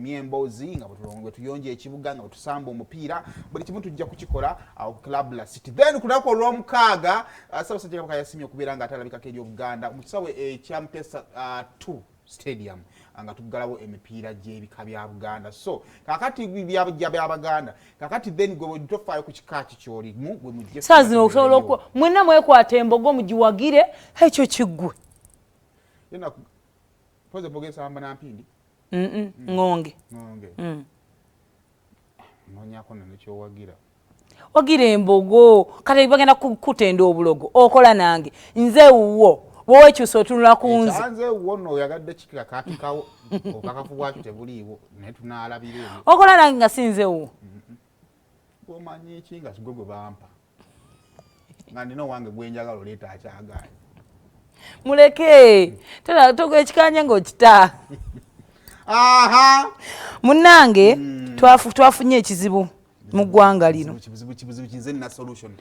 tunyumye emboozi nga bwe tuyonja ekibuga nga bwe tusamba omupiira buli kimu tujja kukikola awo club la city then ku lunaku olw'omukaaga Ssaabasajja Kabaka yasimye okubeera nga atalabikako eri Obuganda mu kisawe ekya Mutesa 2 stadium nga tuggalawo emipiira gy'ebika bya Buganda so kakati bya Baganda kakati then gwe tofaayo ku kika ky'olimu gwe mujje saazi okusobola okwo mwenna mwekwata embogo mugiwagire ekyo kiggwe yena poze boge samba na mpindi ngonge nonyako nekyo wagira wagira embogo kale bagenda kutenda obulogo okola nange nze wuwo wowe kyuso otunula kunze nze wuwo no yagadde kikira kakikawo okakafu bwakyo tebuliiwo naye tunaalabire okola nange nga sinze wuwo omanyi iki nga sigwe bampa nga nina owange gwenjagala oleeta akyagaye muleke tera togo ekikanya ng'okita aha munnange twafunye ekizibu mu ggwanga lino kizibu kize na solution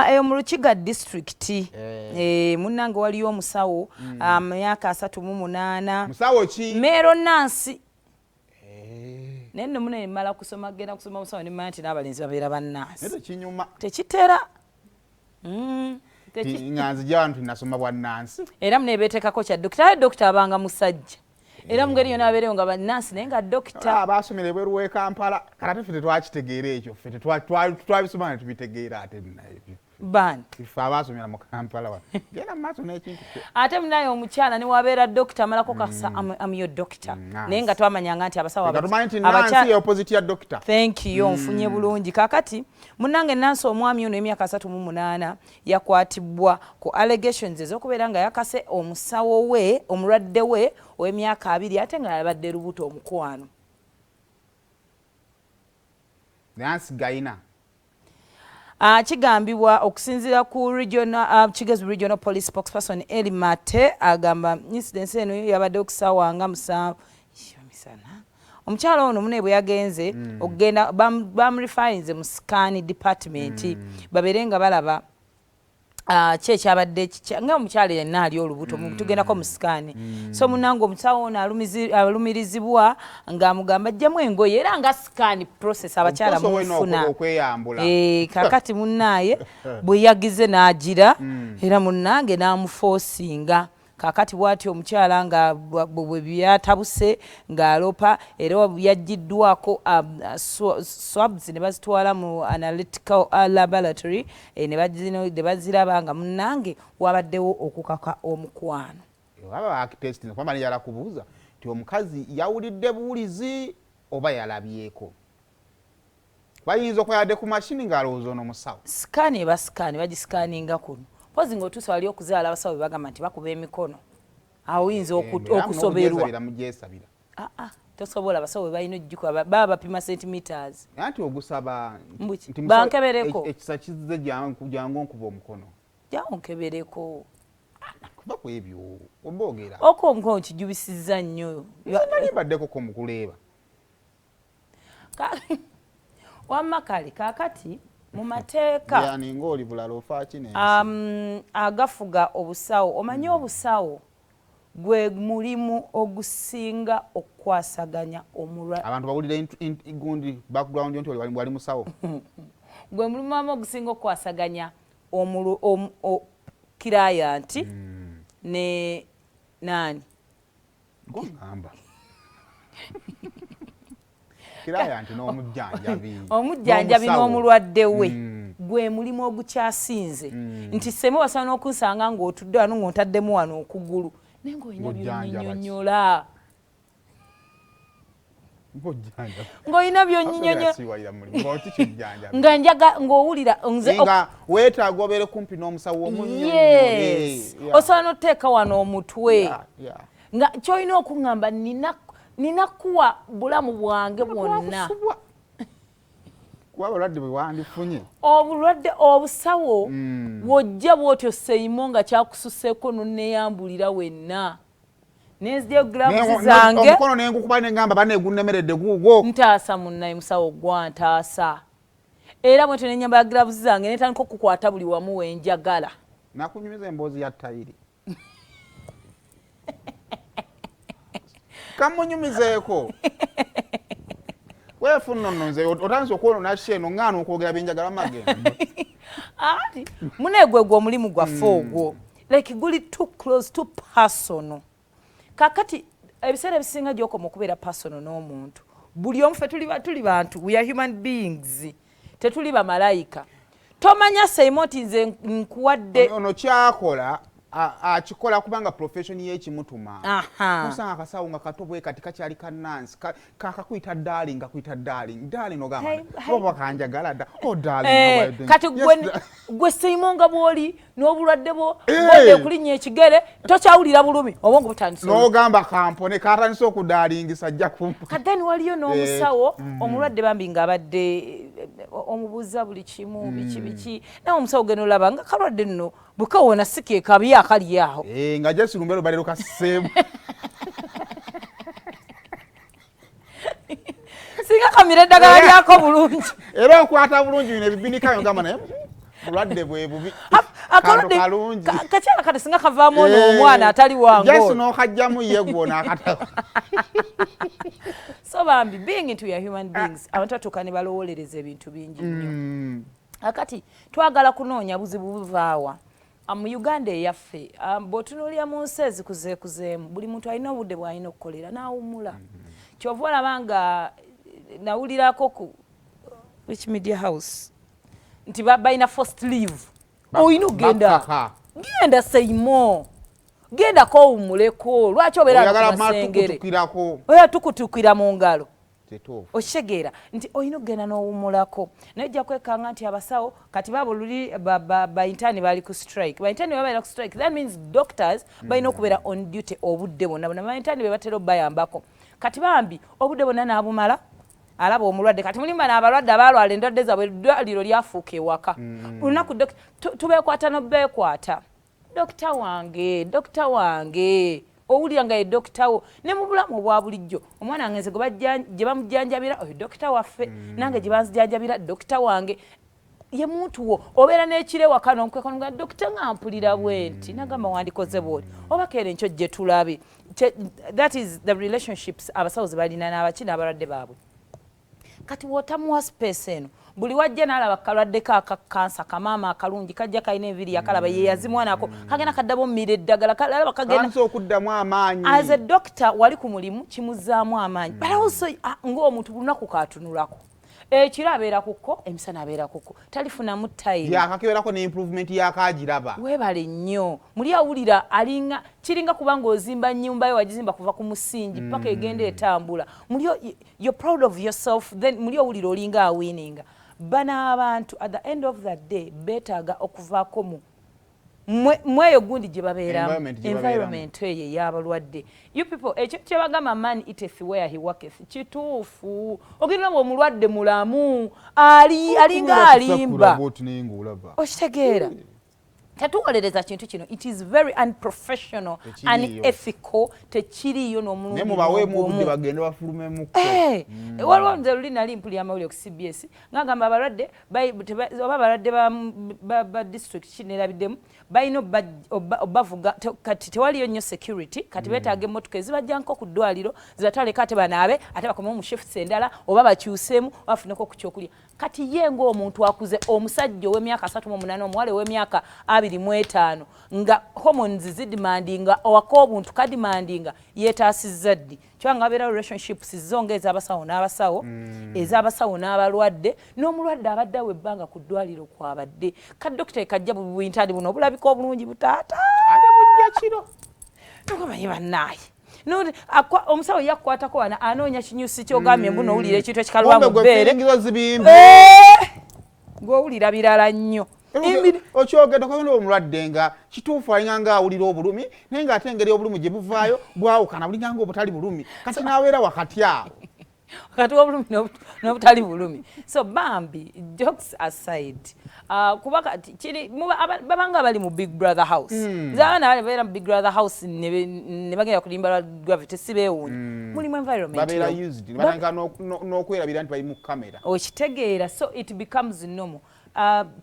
eyo mu Lukiga district munnange waliyo omusawo myaka 38 musawo ki Mero Nansi naye nno muno emala kusoma genda kusoma musawo ne manti n'abalenzi babeera bannansi neto kinyuma tekitera nganzi jantu nasoma bwa Nansi era munebetekako kya dokita abanga musajja era mugeri yona abeerewo nga bannansi naye nga dokita abasomere bweru w'e Kampala kala ffe tetwakitegeera ekyo ffe twabisoma ne tubitegeera ate ebyo bani ife abasomera mu Kampala genda mu maaso n'ekintu ate munaye omukyala ne wabeera dokita amalako kasa amiyo dokita naye nga twamanyanga nti abasawo Nansi opposite ya dokita thank you nfunye bulungi kakati munnange Nansi omwami ono emyaka 38 yakwatibwa ku allegations ez'okubeera nga yakase omusawo we omulwadde we ow'emyaka 2 ate nga yabadde lubuto omukwano Nansi Gaina kigambibwa okusinziira ku Kigezi Regional Police Spokesperson Eli Mate agamba incident eno yabadde okusawanga misana omukyala ono mune bwe yagenze okugenda bamrefirinze mu scan department babeere nga balaba kyabadde nga omukyala yenna ali olubuto tugendako mu scan so munange omusawo ono alumirizibwa ng'amugamba ajjamu engoye era nga scan process abakyala mufuna kakati munnaaye bwe yagize n'agira era munnange n'amufoosinga kakati bw'atyo omukyala nga bwe byatabuse ng'alopa era yaggiddwako swabs ne bazitwala mu analytical laboratory ne baziraba nga munnange wabaddewo okukaka omukwano aba akitest kwamani yala kubuuza ti omukazi yawulidde buwulizi oba yalabyeko bayinza okweyadde ku mashini ng'alowooza ono musawo sikaani eba sikaani bagisikaninga kuno pozi ng'otuusa wali okuzaala abasawo be bagamba nti bakuba emikono awo oyinza okusoberwa tosobola abasawo be balina ojjuka baba bapima centimeters anti ogusaba bankebereko ekisa kizze jangu nkuba omukono jangu nkebereko kuba ku ebyo oboogera oko omukono kijubisizza nnyo nali baddeko ko mukuleeba wamma kale kakati mu mateeka yani ng'oli bulala ofa kinensi agafuga obusawo omanyi obusawo gwe mulimu ogusinga okukwasaganya omulwadde abantu bawulira gundi background nti wali musawo gwe mulimu wamu ogusinga okukwasaganya kirayanti ne nani gongamba kirayanti n'omujjanjabi omujjanjabi n'omulwadde we gwe mulimu ogukyasinze nti semu wasana n'okunsanga ng'otudde wano ng'otaddemu wano okugulu naye ng'olina byonnyonnyola ng'olina byonnyonnyola nga njaga ng'owulira nga weetaaga obeere kumpi n'omusawo omunnyonnyole osobola n'oteeka wano omutwe nga ky'olina okuŋŋamba ninakuwa bulamu bwange bwonna kuba abalwadde bwe wandifunye obulwadde obusawo wojja bwotyo seimo nga kyakususeeko nonneeyambulira wenna nenziryo gloves zange omukono nengukuba nengamba baneegunnemeredde guugwo ntaasa munnaye musawo gwa ntaasa era bwetyo nenyambala gloves zange netandika okukwata buli wamu wenjagala nakunyumiza emboozi ya ttayiri kamunyumizeeko weefuna nno nze otandise okuwona nashe eno ŋŋaana okwogera byenjagala magendo ati munegwe gwe omulimu gwaffe ogwo like guli too close too personal kakati ebiseera ebisinga gy'okoma okubeera personal n'omuntu buli omu ffe tuli bantu we are human beings tetuli bamalayika tomanya seimo nti nze nkuwadde ono kyakola akikola kubanga profession y'ekimutuma osanga akasawo nga kato bwe kati kakyali kannansi kakakuyita darling ngakuyita darling ogamba oba kanjagala dda darling kati gwe seimo nga bw'oli n'obulwadde bw'odde kulinnya ekigere tokyawulira bulumi obwongo butandise n'ogamba kampone katandise okudaalingisa ajja kumpa kadeni waliyo n'omusawo omulwadde bambi ng'abadde omubuuza buli kimu biki nawe omusawo geno olaba nga kalwadde nno bukawona sike kabi akali aho nga Jesse Lumbero balero kasseemu singa kamira eddagala lyako bulungi era okwata bulungi bino ebibinika ngamba naye bulwadde bwe bubi kalungi kakyala kati singa kavaamu ono omwana atali wangu Jesse n'okajjamu ye gwona akataba so bambi being into your human beings abantu batuuka ne balowolereza ebintu bingi nnyo akati twagala kunoonya buzibu buvaawa mu Uganda eyaffe bw'otunuulira mu nsi ezikuzeekuzeemu buli muntu alina obudde bw'alina okukolera n'awummula kyova olaba nga nawulirako ku which media house nti balina first leave olina genda seimo gendako owummuleko lwaki obeera namasengere oya tukutukira mu ngalo okitegeera nti olina okugenda n'owummulako naye ojja kwekanga nti abasawo kati baabo luli bayintaani bali ku strike bayintaani babeera ku strike that means doctors balina okubeera on duty obudde bonna bona bayintaani be batera obayambako kati bambi obudde bonna n'abumala alaba omulwadde kati mulimba n'abalwadde abalwala endwadde zaabwe eddwaliro lyafuuka ewaka olunaku tubeekwata n'obeekwata dokita wange owulira nga ye dokita wo ne mu bulamu obwa bulijjo omwana wange nze gye bamujjanjabira oyo dokita waffe nange gye banzijanjabira dokita wange ye muntu wo obeera n'ekire waka n'omukweka nga dokita ng'ampulira bwe nti nagamba wandikoze bw'oli oba keera enkyo gye tulabe that is the relationships abasawo ze balina n'abaki n'abalwadde baabwe kati w'otamuwa space eno buli wajja n'alaba kalwaddeko akakansa kamaama akalungi kajja kalina enviri yakalaba ye yazimwanako kagenda kaddabo mmira eddagala kalaba kagenda okuddamu amaanyi as a doctor wali ku mulimu kimuzzaamu amaanyi but also ng'omuntu lunaku katunulako ekiro abeera kuko emisana abeera kuko talifunamu time yakakeberako ne improvement yakagiraba weebale nnyo muli awulira alinga kiringa kubanga ozimba nnyumba yo wagizimba kuva ku musingi paka egenda etambula muli you're proud of yourself then muli awulira olinga awininga bana abantu at the end of the day beetaaga okuvaako mweyo gundi gye babeeramu environment eyo ey'abalwadde you people ekyo kye bagamba man eateth where he worketh kituufu ogenda omulwadde mulamu alinga alimba okitegeera tetuwolereza kintu kino it is very unprofessional unethical tekiriyo waliwo nze luli nali mpulira amawulire ku CBS ngagamba abalwadde oba abalwadde ba district kinerabidemu balina obavuga kati tewaliyo nnyo security kati beetaaga emmotoka ezibajjanko ku ddwaliro zibatwaleko ate banaabe ate bakomeo mu shifts endala oba bakyuseemu bafuneko ku kyokulya kati ye ng'omuntu akuze omusajja ow'emyaka 38 omuwala ow'emyaka 25 nga hormones zidimandinga owaka obuntu kadimandinga yeetaasizza ddi kyanga abeera relationships zonga ez'abasawo n'abasawo ez'abasawo n'abalwadde n'omulwadde abadde awo ebbanga ku ddwaliro kwabadde kadokita ekajja bubwintaani buno obulabika obulungi butaata ate bujja kiro nogamanyi bannaaye omusawo yakukwatako wana anoonya kinyusi kyogambye mbu n'owulira ekintu ekikalwa mu bbeere gw'owulira birala nnyo okyogenda kwagenda omulwadde nga kituufu alinga nga awulira obulumi naye ng'ate engeri obulumi gye buvaayo bwawukana bulinga nga obutali bulumi kati n'abeera wakati awo wakati w'obulumi n'obutali bulumi so bambi jokes aside kuba kati babanga bali mu big brother house zaana babeera mu big brother house ne bagenda kulimba lwa gravity sibeewuunya mulimu environment babeera used batandika n'okwerabira nti bali mu kamera okitegeera so it becomes normal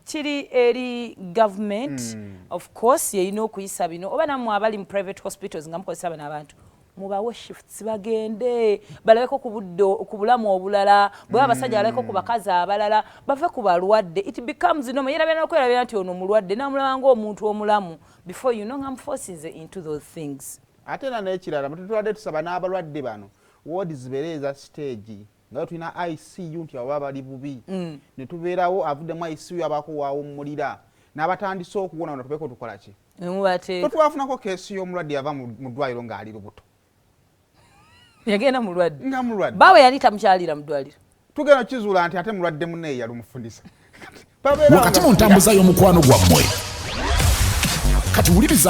kiri eri government of course yeyina okuyisa bino oba nammwe abali mu private hospitals nga mukozesa bano abantu mubawe shifts bagende balabeko ku bulamu obulala bwe abasajja balabeko ku bakazi abalala bave ku balwadde. It becomes no yera bena okwera nti ono mulwadde namulaba ng'omuntu omulamu before you know I'm forcing into those things. Ate na n'ekirala tutwadde tusaba n'abalwadde bano ward zibereeza stage nga tulina ICU nti abo bali bubi ne tubeerawo avuddemu ICU abakuwaawo mmulira n'abatandise okuwona nga tubeko tukola ki twafunako keesi y'omulwadde yava mu ddwaliro ng'ali lubuto yagenda mulwadde nga mulwadde baabwe yali tamukyalira mu ddwaliro tugenda kizuula nti ate mulwadde munne yalumufundisa wakati mu ntambuza y'omukwano gwammwe kati wuliriza